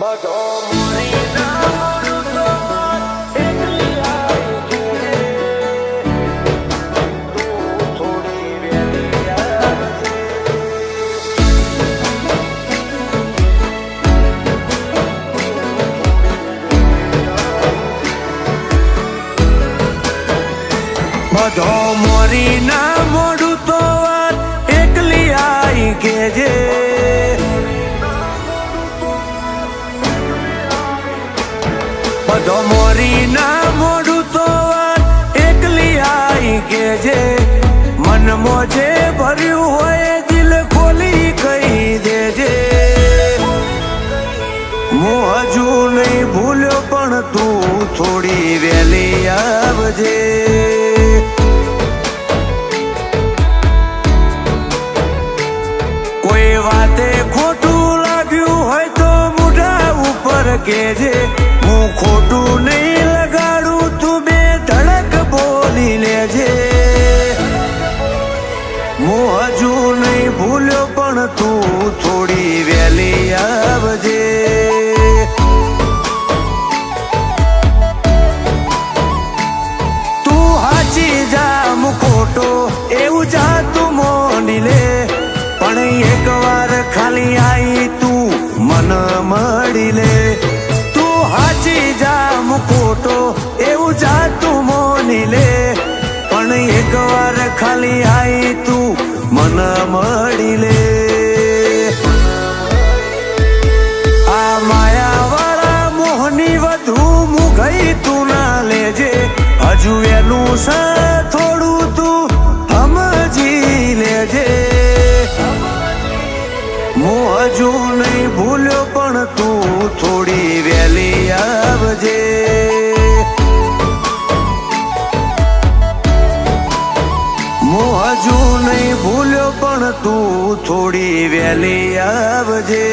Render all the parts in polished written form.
બધો મોરી ના મોડું તો એકલી આવી રે. તું થોડી વહેલી આવજે. બધો મોરી ના મોડું તો એકલી આવી કેજે. બધો મોરી ના મોડું તો એકલી આવી કેજે. મન મોજે ભર્યું હોય દિલ ખોલી કહી દેજે. હું હજુ નહીં ભૂલ્યો પણ તું થોડી વહેલી આવજે. કોઈ વાતે ખોટું લાગ્યું હોય તો મોઢા ઉપર કેજે. હું ખોટું નહીં લગાડું તું બે ધડક બોલી લેજે. હું હજુ નહીં ભૂલ્યો પણ તું થોડી વહેલી આવજે. તું હાચી જા હું ખોટો એવું જા તું મોની લે. પણ એક વાર ખાલી આઈ તું મન મળી લે. હાચી જા હું ખોટો એવું જા તું મોની લે. પણ એક વાર ખાલી આઈ તું મન મળી લે. આ માયા વાળા મોહની વધુ હું ગઈ તું ના લેજે. હજુ એનું છે થોડું તું સમજી લેજે. હું હજુ નહીં ભૂલ્યો પણ તું થોડી વહેલી આવજે. હું હજુ નહીં ભૂલ્યો પણ તું થોડી વહેલી આવજે.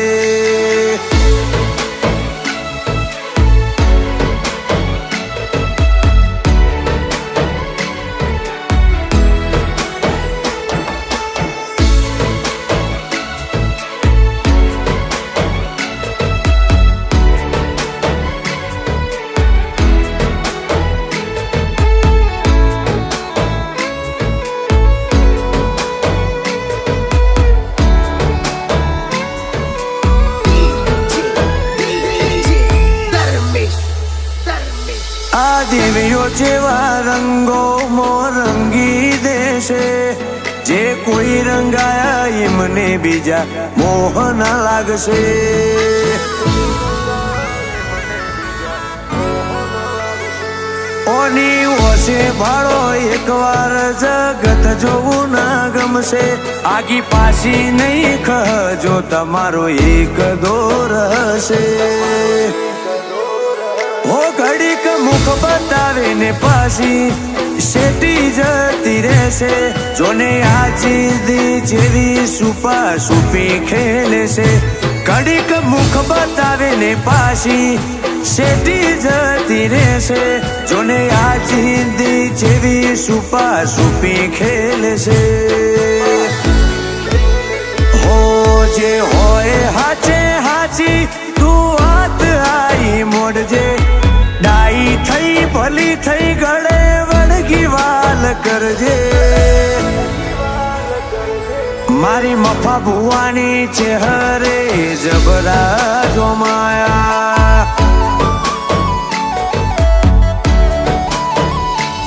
આ દેવીઓ જેવા રંગો મોરંગી દેશે. જે કોઈ રંગાયા એમને બીજા મોહ ના લાગશે. ઓની ઓશે ભાળો એકવાર જગત જોવું ના ગમશે. આગી પાછી નહીં ખજો તમારો એક દોર હશે. હો ઘડીક મુખ બતાવે ને પાછી શેટી જતી રહેશે. જોને આજીદી જેવી સુપા સુપી ખેલે છે. ઘડીક મુખ બતાવે ને પાછી શેટી જતી રહેશે. જોને આજીદી જેવી સુપા સુપી ખેલે છે. હો જે હોય હાચે હાચી તું હાથ આઈ મોડજે. ડાઈ થઈ ભલી થઈ ગળે વળગી વાલ કરજે. મારી મફા ભુવાની ચહેરે જબરા જોમાયા.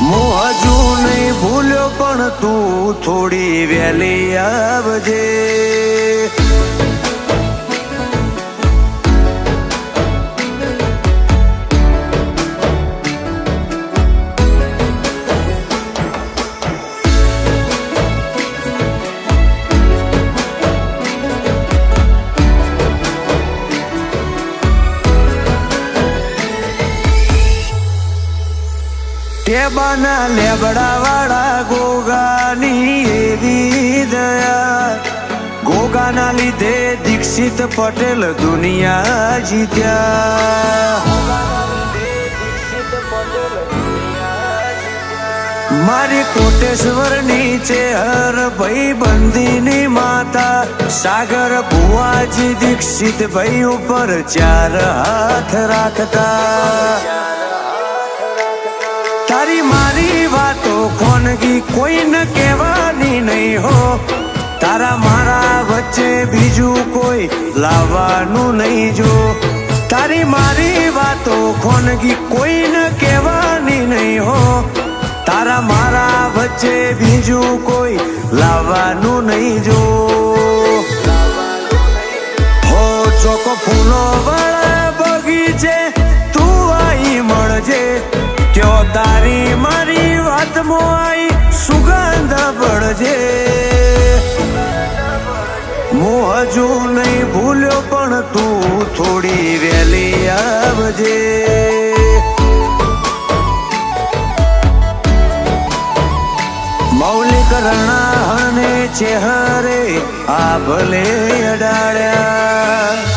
હું હજુ નહીં ભૂલ્યો પણ તું થોડી વહેલી આવજે. ટેબાના લેબડા વાળા ગોગાની એવી દયા. ગોગાના લીધે દીક્ષિત પટેલ દુનિયા જીત્યા. મારી કોટેશ્વર નીચે હર ભાઈ બંદીની માતા સાગર ભુવાજી દીક્ષિત ભાઈ ઉપર 4 હાથ રાખતા તારી મારી વાતો ખોનગી કોઈને કહેવાની નહીં હો તારા મારા વચ્ચે બીજું કોઈ લાવવાનું નહીં જો તારી મારી વાતો ખોનગી કોઈને કહેવાની નહીં હો તારા મારા વચ્ચે બીજું કોઈ લાવવાનું નહીં જો હો ચોકો ફૂલો વાળા બગીચે તું આઈ મળજે ત્યો તારી મારી વાતમાં આઈ સુગંધ પડજે હું હજુ નહીં ભૂલ્યો પણ તું થોડી વહેલી આવજે મૌલિક રણા અને ચહેરે આ ભલે અડાડ્યા